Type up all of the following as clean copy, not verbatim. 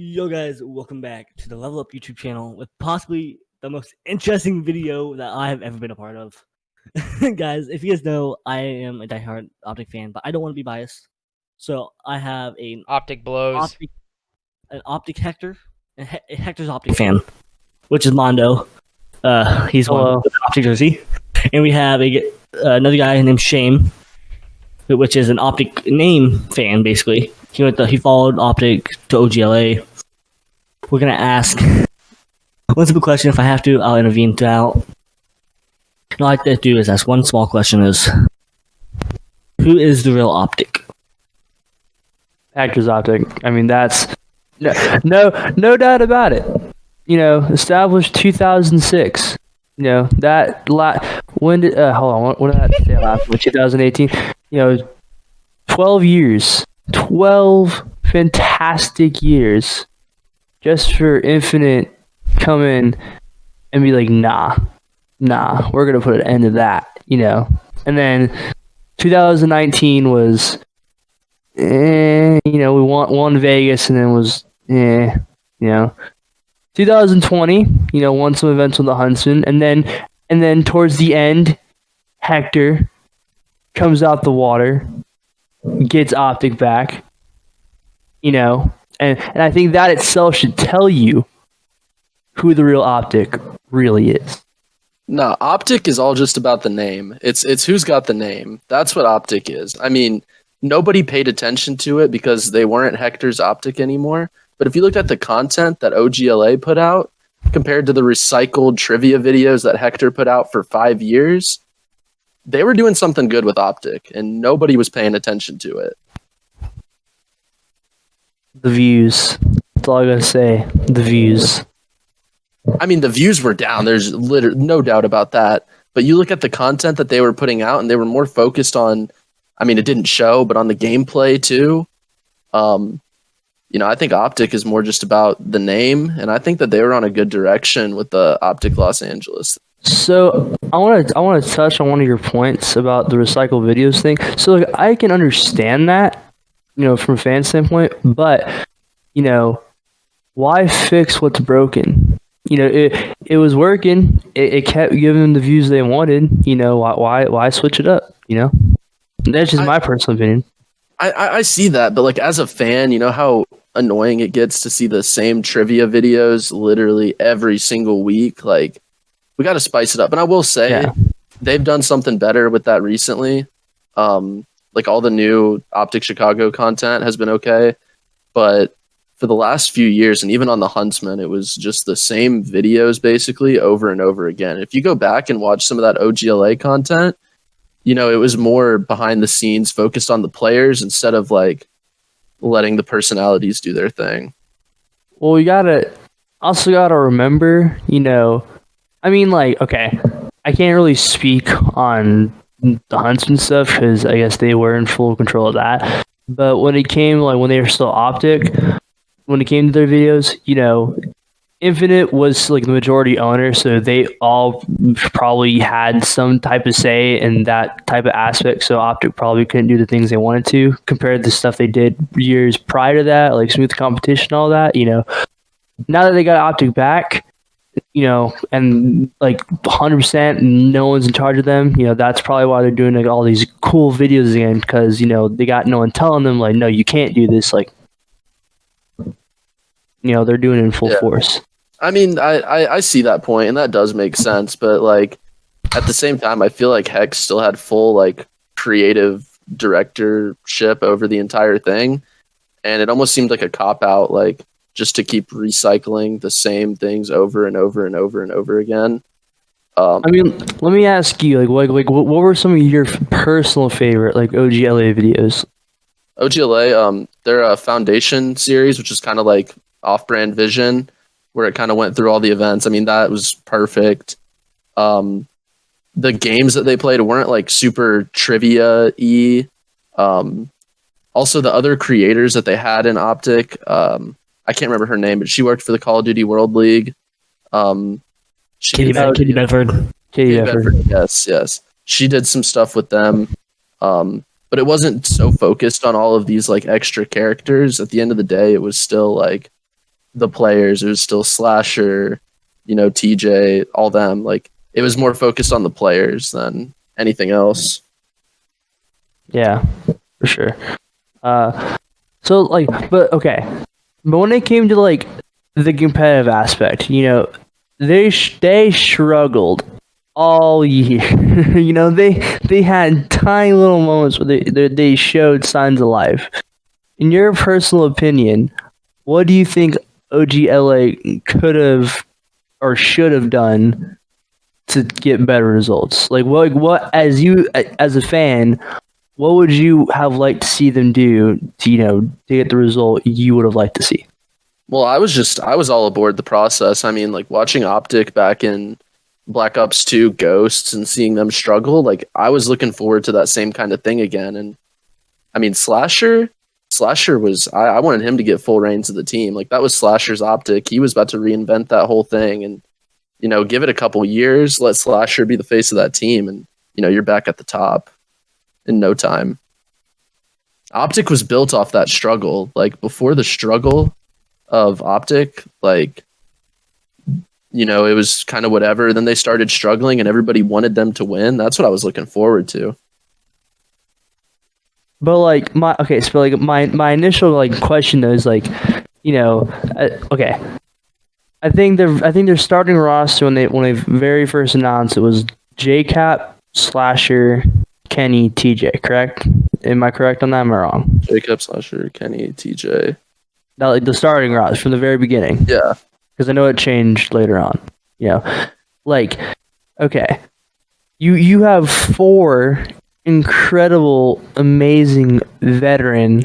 Yo guys, welcome back to the Level Up YouTube channel with possibly the most interesting video that I have ever been a part of. Guys, if you guys know, I am a diehard Optic fan, but I don't want to be biased. So I have Optic blows. an Optic Hector, and Hector's Optic fan, which is Mondo. He's one with an Optic jersey. And we have another guy named Shame, which is an Optic name fan, basically. He followed Optic to OGLA. We're gonna ask one simple question. If I have to, I'll intervene throughout. What I like to do is ask one small question: who is the real Optic? Hectors Optic. I mean, that's no doubt about it. You know, established 2006. You know that when did hold on? What did that say last? 2018. You know, 12 years. 12 fantastic years just for Infinite come in and be like, nah, we're going to put an end to that, you know. And then 2019 was, you know, we won Vegas and then was, you know. 2020, you know, won some events with the Huntsman. And then towards the end, Hector comes out the water, gets Optic back, you know, and I think that itself should tell you who the real Optic really is. No, Optic is all just about the name. It's who's got the name. That's what Optic is. I mean, nobody paid attention to it because they weren't Hector's Optic anymore. But if you looked at the content that OGLA put out compared to the recycled trivia videos that Hector put out for 5 years, they were doing something good with Optic, and nobody was paying attention to it. The views. That's all I gotta say. The views. I mean, the views were down. There's no doubt about that. But you look at the content that they were putting out, and they were more focused on, I mean, it didn't show, but on the gameplay too. You know, I think Optic is more just about the name, and I think that they were on a good direction with the Optic Los Angeles. So I want to touch on one of your points about the recycled videos thing. So like, I can understand that, you know, from a fan standpoint, but you know, why fix what's broken? You know, it was working. It kept giving them the views they wanted. You know, why switch it up? You know, that's just my personal opinion. I see that, but like as a fan, you know how annoying it gets to see the same trivia videos literally every single week. Like, we got to spice it up. And I will say, they've done something better with that recently. Like all the new Optic Chicago content has been okay, but for the last few years, and even on the Huntsman, it was just the same videos basically over and over again. If you go back and watch some of that OGLA content, you know, it was more behind the scenes, focused on the players instead of like letting the personalities do their thing. Well, we also gotta remember, you know, I mean, like, okay, I can't really speak on the Huntsman stuff because I guess they were in full control of that. But when it came, like, when they were still Optic, when it came to their videos, you know, Infinite was like the majority owner, so they all probably had some type of say in that type of aspect. So Optic probably couldn't do the things they wanted to compared to the stuff they did years prior to that, like smooth competition, all that. You know, now that they got Optic back, you know, and like 100%, no one's in charge of them. You know, that's probably why they're doing like all these cool videos again, because you know they got no one telling them like, no, you can't do this. Like, you know, they're doing it in full force. I mean, I see that point, and that does make sense. But like at the same time, I feel like Hex still had full like creative directorship over the entire thing, and it almost seemed like a cop out, like just to keep recycling the same things over and over and over and over again. I mean, let me ask you, like what were some of your personal favorite like OGLA videos? OGLA, their Foundation series, which is kind of like Off-Brand Vision, where it kind of went through all the events. I mean, that was perfect. The games that they played weren't like super trivia-y. Also, the other creators that they had in Optic, I can't remember her name, but she worked for the Call of Duty World League. Katie Bedford. Katie Bedford. Yes. She did some stuff with them. But it wasn't so focused on all of these like extra characters. At the end of the day, it was still like the players. It was still Slasher, TJ, all them. Like it was more focused on the players than anything else. Yeah, for sure. So like, but okay, but when it came to like the competitive aspect, they struggled all year. They had tiny little moments where they showed signs of life. In your personal opinion, what do you think OGLA could have or should have done to get better results? Like what as a fan, what would you have liked to see them do to get the result you would have liked to see? Well, I was all aboard the process. I mean, like watching Optic back in Black Ops 2 Ghosts and seeing them struggle, like I was looking forward to that same kind of thing again. And I mean, Slasher was, I wanted him to get full reins of the team. Like that was Slasher's Optic. He was about to reinvent that whole thing and, give it a couple years, let Slasher be the face of that team. And, you're back at the top in no time. Optic was built off that struggle. Like before the struggle of Optic, like, it was kind of whatever. Then they started struggling and everybody wanted them to win. That's what I was looking forward to. But like my initial like question though is like, okay. I think their starting roster when they very first announced it was JCap, Slasher, Kenny, TJ, correct? Am I correct on that? Am I wrong? JCap, Slasher, Kenny, TJ. That like the starting roster from the very beginning. Yeah. Because I know it changed later on. Like, okay. You have 4 incredible, amazing veteran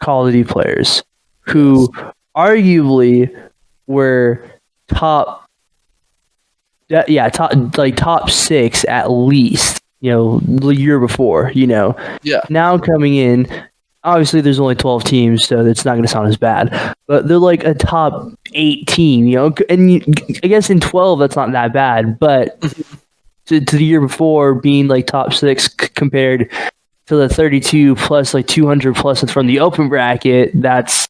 Call of Duty players who arguably were top 6 at least, the year before, Yeah. Now coming in, obviously there's only 12 teams, so it's not going to sound as bad, but they're like a top 8 team, and I guess in 12 that's not that bad, but to the year before being like top 6 compared to the 32 plus like 200 plus from the open bracket, that's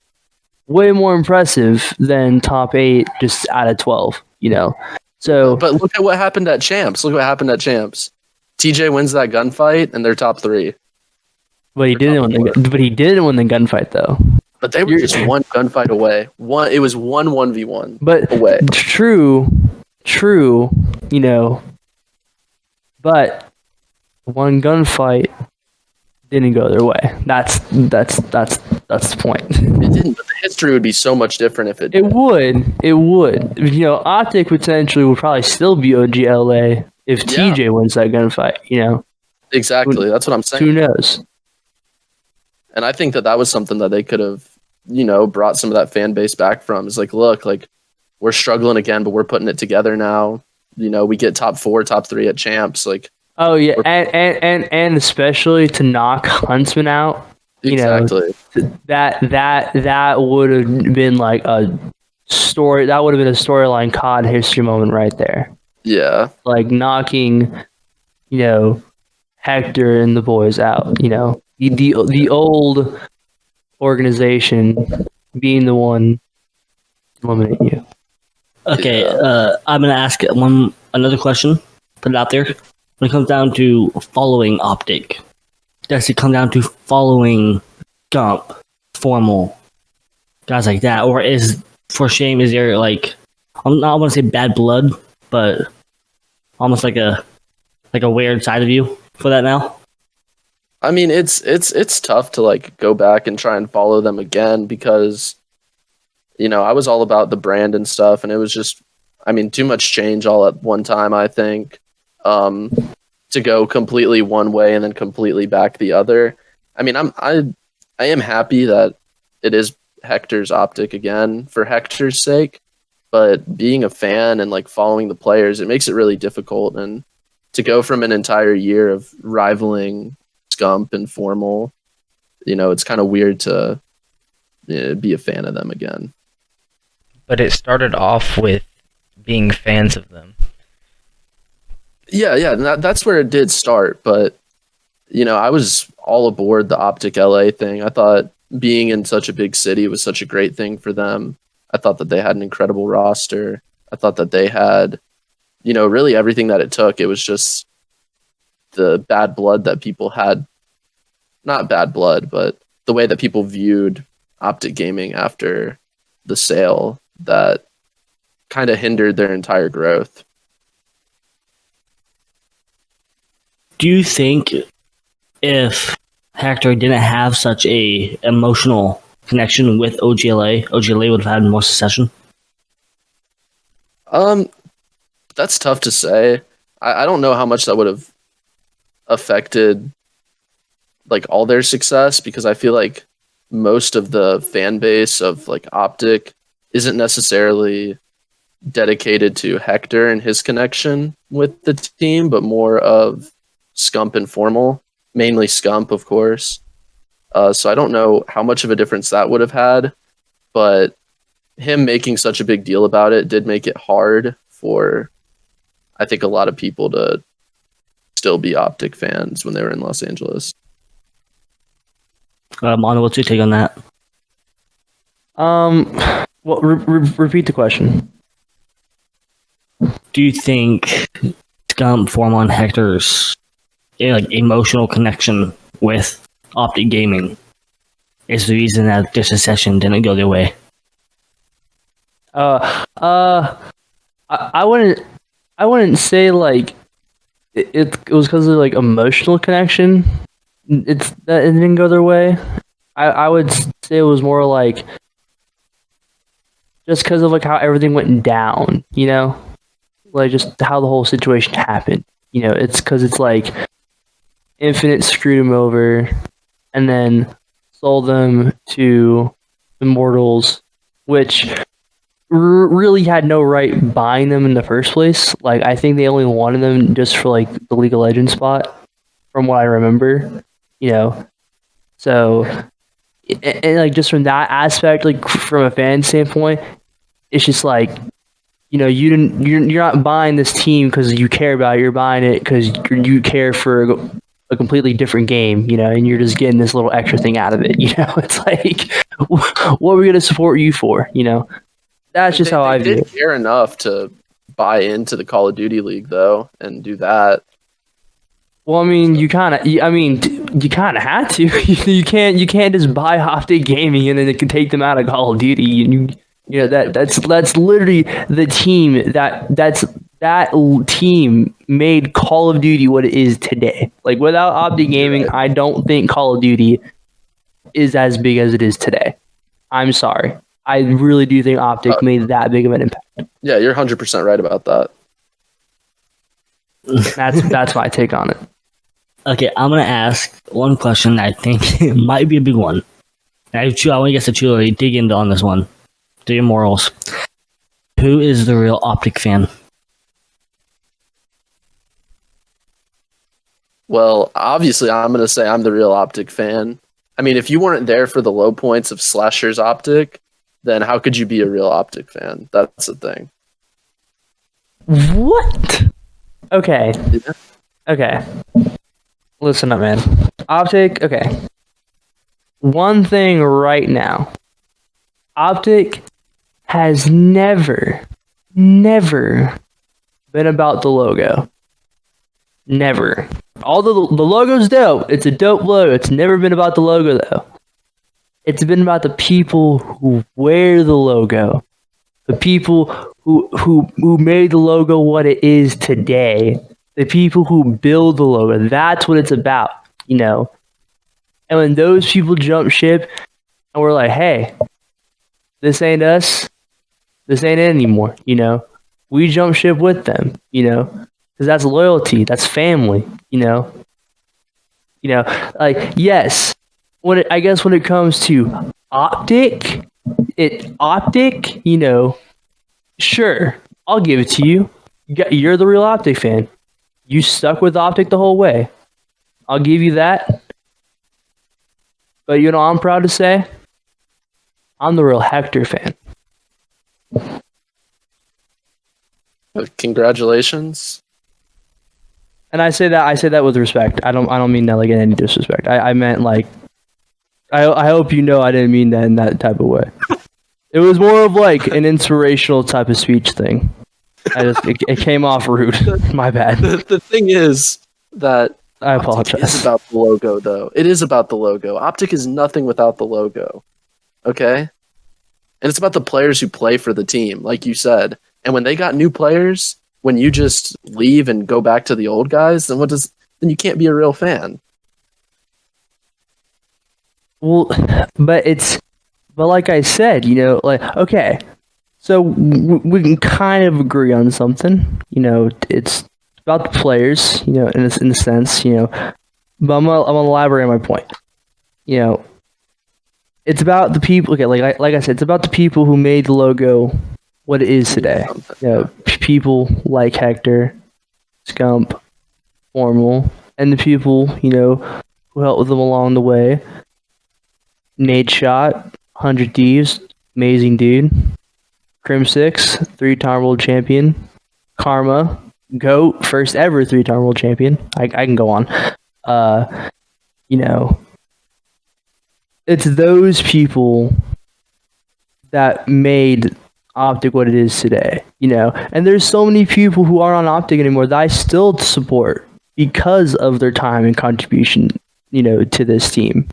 way more impressive than top 8 just out of 12, So, but look at what happened at Champs. TJ wins that gunfight, and they're top 3. But he didn't win the gunfight though. But they were just one gunfight away. It was 1v1. But away. True. But one gunfight didn't go their way. That's the point. It didn't, but the history would be so much different if it did. It would. Optic potentially would probably still be OGLA if TJ wins that gunfight, Exactly. That's what I'm saying. Who knows? And I think that was something that they could have, brought some of that fan base back from. Is like, look, like we're struggling again, but we're putting it together now. We get top 4, top 3 at Champs. Like, oh yeah, and especially to knock Huntsman out. Exactly. That would have been like a story. That would have been a storyline COD history moment right there. Yeah. Like knocking, Hector and the boys out. The old organization being the one eliminating you. Okay, I'm gonna ask another question. Put it out there. When it comes down to following Optic, does it come down to following Gump, Formal, guys like that, or is for shame? Is there like, I'm not want to say bad blood, but almost like a weird side of you for that now? I mean, it's tough to like go back and try and follow them again because, I was all about the brand and stuff, and it was just, too much change all at one time. I think to go completely one way and then completely back the other. I am happy that it is Hector's Optic again for Hector's sake, but being a fan and like following the players, it makes it really difficult. And to go from an entire year of rivaling Scump and Formal, it's kind of weird to be a fan of them again. But it started off with being fans of them. Yeah, that's where it did start. But, I was all aboard the Optic LA thing. I thought being in such a big city was such a great thing for them. I thought that they had an incredible roster. I thought that they had, really everything that it took. It was just the bad blood that people had. Not bad blood, but the way that people viewed Optic Gaming after the sale that kind of hindered their entire growth. Do you think if Hector didn't have such a emotional connection with OGLA would have had more succession? That's tough to say. I don't know how much that would have affected like all their success, because I feel like most of the fan base of like Optic isn't necessarily dedicated to Hector and his connection with the team, but more of Scump and Formal, mainly Scump, of course. So I don't know how much of a difference that would have had, but him making such a big deal about it did make it hard for, I think, a lot of people to still be Optic fans when they were in Los Angeles. Mono, what's your take on that? Well, repeat the question. Do you think Scump, Formal, and Hector's emotional connection with Optic Gaming is the reason that their succession didn't go their way? I wouldn't say like it was because of like emotional connection. It's that it didn't go their way. I would say it was more like just because of like how everything went down, like just how the whole situation happened. It's because it's like Infinite screwed him over and then sold them to Immortals, which really had no right buying them in the first place. Like, I think they only wanted them just for like the League of Legends spot, from what I remember. So and like just from that aspect, like from a fan standpoint, it's just like you're not buying this team because you care about it. You're buying it because you care for a completely different game, and you're just getting this little extra thing out of it. It's like, what are we going to support you for? That's just how I view it. They did care enough to buy into the Call of Duty League, though, and do that. Well, I mean, you kind of had to. You can't just buy Optic Gaming and then it can take them out of Call of Duty. That's literally the team that team made Call of Duty what it is today. Like, without Optic Gaming, I don't think Call of Duty is as big as it is today. I'm sorry. I really do think Optic made that big of an impact. Yeah, you're 100% right about that. That's my take on it. Okay, I'm gonna ask one question that I think it might be a big one. I want to get to truly dig into on this one. The Immortals. Who is the real Optic fan? Well, obviously, I'm going to say I'm the real Optic fan. I mean, if you weren't there for the low points of Slasher's Optic, then how could you be a real Optic fan? That's the thing. What? Okay. Yeah. Okay. Listen up, man. Optic, okay. One thing right now. Optic has never been about the logo. Never. Although the logo's dope. It's a dope logo. It's never been about the logo, though. It's been about the people who wear the logo. The people who made the logo what it is today. The people who build the logo. That's what it's about, And when those people jump ship and we're like, hey, this ain't us. This ain't it anymore, We jump ship with them, Because that's loyalty. That's family, Like, yes. When it comes to Optic, sure, I'll give it to you. You're the real Optic fan. You stuck with Optic the whole way. I'll give you that. But I'm proud to say, I'm the real Hector fan. Congratulations. And I say that with respect. I don't mean that like in any disrespect. I meant like I hope I didn't mean that in that type of way. It was more of like an inspirational type of speech thing. It came off rude. My bad. The thing is that I Optic apologize. is about the logo, though. It is about the logo. Optic is nothing without the logo. Okay? And it's about the players who play for the team, like you said. And when they got new players, when you just leave and go back to the old guys, then then you can't be a real fan. Well, but like I said, like, okay, so we can kind of agree on something. It's about the players, in a sense, but I'm gonna elaborate on my point. It's about the people. Okay, like I said, it's about the people who made the logo what it is today. People like Hector, Scump, Formal, and the people who helped with them along the way. Nade Shot, 100 Thieves, amazing dude. Crim 6, 3-time world champion. Karma, GOAT, first ever 3-time world champion. I can go on. It's those people that made Optic what it is today, And there's so many people who aren't on Optic anymore that I still support because of their time and contribution, to this team.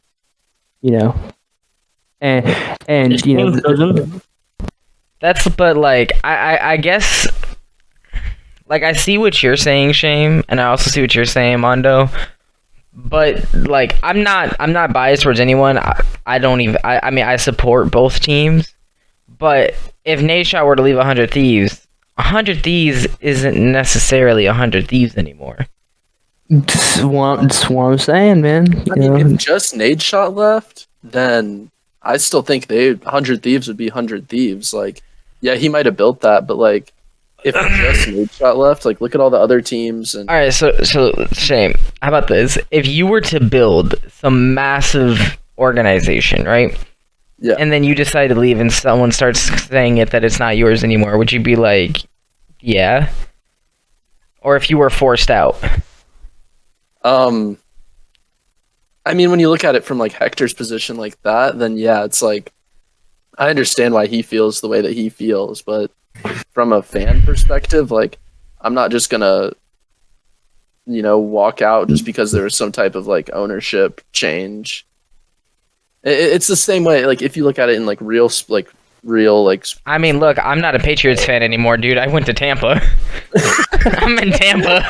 And but like I guess like I see what you're saying, Shame, and I also see what you're saying, Mondo. But like I'm not biased towards anyone. I mean I support both teams. But if Nadeshot were to leave 100 Thieves, 100 Thieves isn't necessarily 100 Thieves anymore. That's what I'm saying, man. I mean, if just Nadeshot left, then I still think 100 Thieves would be 100 Thieves. Like, yeah, he might have built that, but like, if just Nadeshot left, like, look at all the other teams. And all right, so Shame. How about this? If you were to build some massive organization, right? Yeah. And then you decide to leave, and someone starts saying that it's not yours anymore, would you be like, yeah? Or if you were forced out? I mean, when you look at it from like Hector's position like that, then yeah, it's like I understand why he feels the way that he feels, but from a fan perspective, like I'm not just gonna, walk out just because there was some type of like ownership change. It's the same way, like if you look at it in like real. I mean, look, I'm not a Patriots fan anymore, dude. I went to Tampa. I'm in Tampa.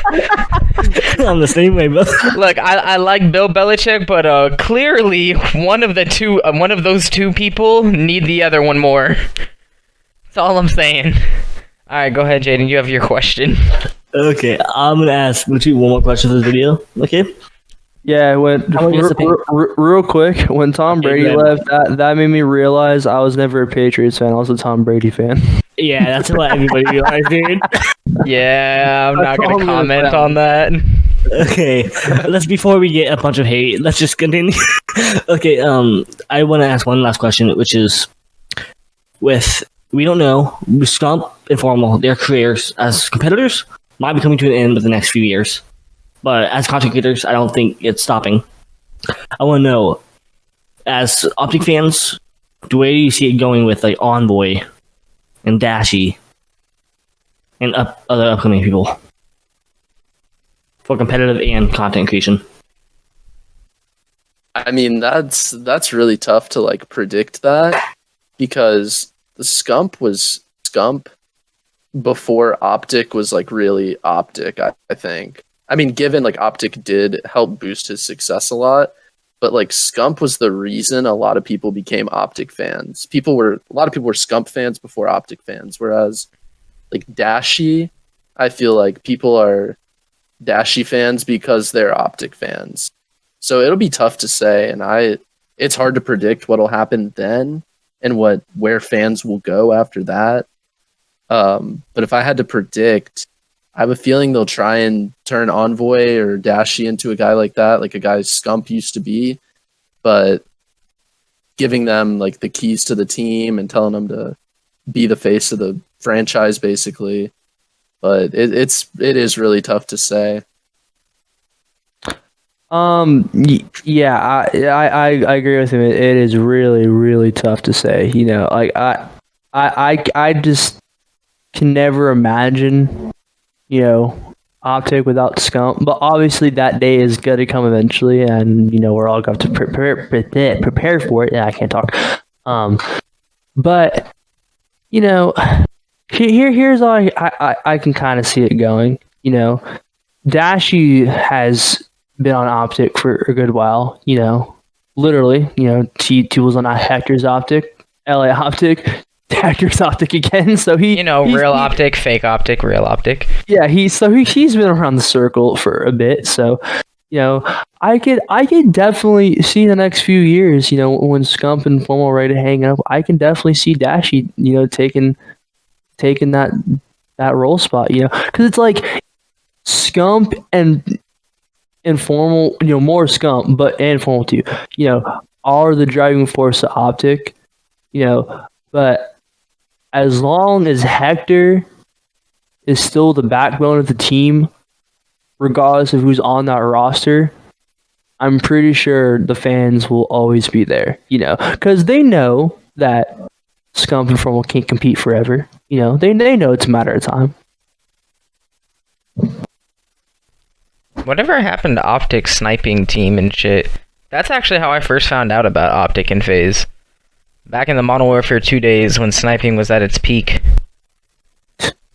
I'm the same way, bro. Look, I like Bill Belichick, but clearly one of those two people need the other one more. That's all I'm saying. All right, go ahead, Jaden. You have your question. Okay, I'm gonna ask literally one more question for this video. Okay. Yeah, real quick, when Tom Brady left, that made me realize I was never a Patriots fan. I was a Tom Brady fan. Yeah, that's what everybody realized, dude. Yeah, I'm not going to comment on that. Okay, before we get a bunch of hate, let's just continue. Okay, I want to ask one last question, which is, we don't know, Scump and Formal, their careers as competitors might be coming to an end within the next few years. But as content creators, I don't think it's stopping. I want to know, as Optic fans, where do you see it going with like Envoy and Dashy and other upcoming people for competitive and content creation? I mean, that's really tough to like predict that because the Scump was Scump before Optic was like really Optic, I think. I mean, given like Optic did help boost his success a lot, but like Scump was the reason a lot of people became Optic fans. A lot of people were Scump fans before Optic fans, whereas like Dashy, I feel like people are Dashy fans because they're Optic fans. So it'll be tough to say, and it's hard to predict what'll happen then and where fans will go after that. But if I had to predict, I have a feeling they'll try and turn Envoy or Dashy into a guy like that, like a guy Scump used to be, but giving them like the keys to the team and telling them to be the face of the franchise, basically. But it is really tough to say. Yeah, I agree with him. It is really, really tough to say. I just can never imagine, Optic without Scump. But obviously that day is going to come eventually, and we're all going to prepare for it. Yeah, I can't talk. But here's how I can kind of see it going. Dashy has been on Optic for a good while. Literally, she was on Hector's Optic, LA Optic, Hector's Optic again. So real Optic, fake Optic, real Optic. Yeah, he's been around the circle for a bit. So, I could definitely see the next few years, when Scump and Formal are ready to hang up, I can definitely see Dashy, taking that role spot, because it's like Scump and Formal, more Scump, but and Formal too, are the driving force of Optic, but as long as Hector is still the backbone of the team, regardless of who's on that roster, I'm pretty sure the fans will always be there, because they know that Scump and Formal can't compete forever. They know it's a matter of time. Whatever happened to Optic's sniping team and shit? That's actually how I first found out about Optic and FaZe. Back in the Modern Warfare 2 days when sniping was at its peak.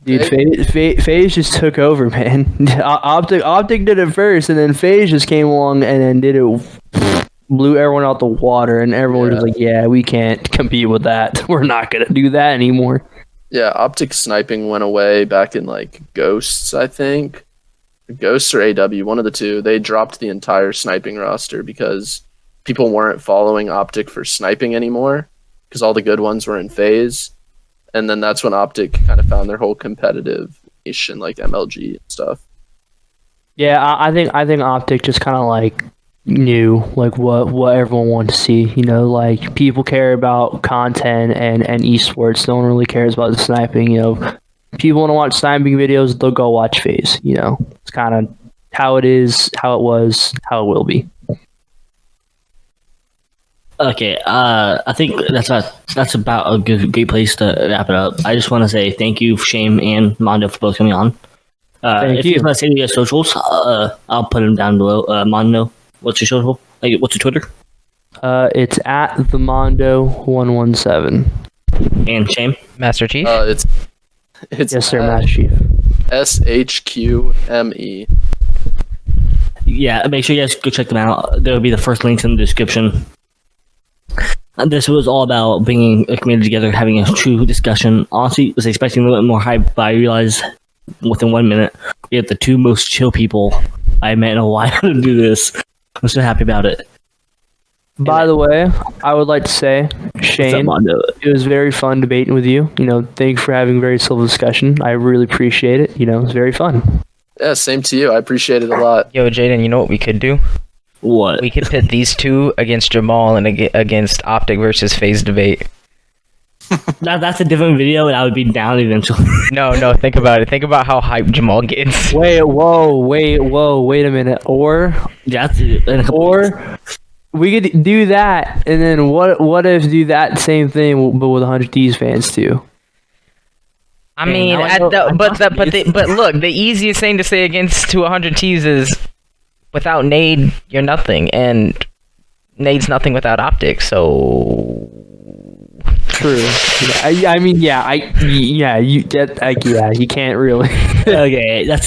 Dude, FaZe just took over, man. Optic did it first, and then FaZe just came along and then did it, blew everyone out the water, and everyone was like, yeah, we can't compete with that. We're not going to do that anymore. Yeah, Optic sniping went away back in, Ghosts, I think. Ghosts or AW, one of the two. They dropped the entire sniping roster because people weren't following Optic for sniping anymore because all the good ones were in FaZe. And then that's when Optic kind of found their whole competitive niche in MLG and stuff. Yeah, I think Optic just kind of knew what everyone wanted to see. People care about content and esports. No one really cares about the sniping. People want to watch sniping videos, they'll go watch FaZe. It's kind of how it is, how it was, how it will be. Okay, I think that's about a great place to wrap it up. I just want to say thank you, Shame and Mondo, for both coming on. If you want to say your socials, I'll put them down below. Mondo, what's your social? What's your Twitter? It's at the Mondo117. And Shame? Master Chief? It's yes, sir, Master Chief. SHQME. Yeah, make sure you guys go check them out. There will be the first links in the description. And this was all about bringing a community together, having a true discussion. Honestly, I was expecting a little bit more hype, but I realized within 1 minute, we have the two most chill people I met in a while to do this. I'm so happy about it. By the way, I would like to say, Shane, it was very fun debating with you. Thanks for having a very civil discussion. I really appreciate it. It was very fun. Yeah, same to you. I appreciate it a lot. Yo, Jaden, you know what we could do? What? We could pit these two against Jamal and against Optic versus FaZe debate. That's a different video, and I would be down eventually. No, think about it. Think about how hyped Jamal gets. Wait a minute. Or we could do that, and then what if do that same thing, but with 100 D's fans too? I mean, but look, the easiest thing to say against 100 T's is without Nade, you're nothing, and Nade's nothing without Optic. So true. You can't really. Okay, that's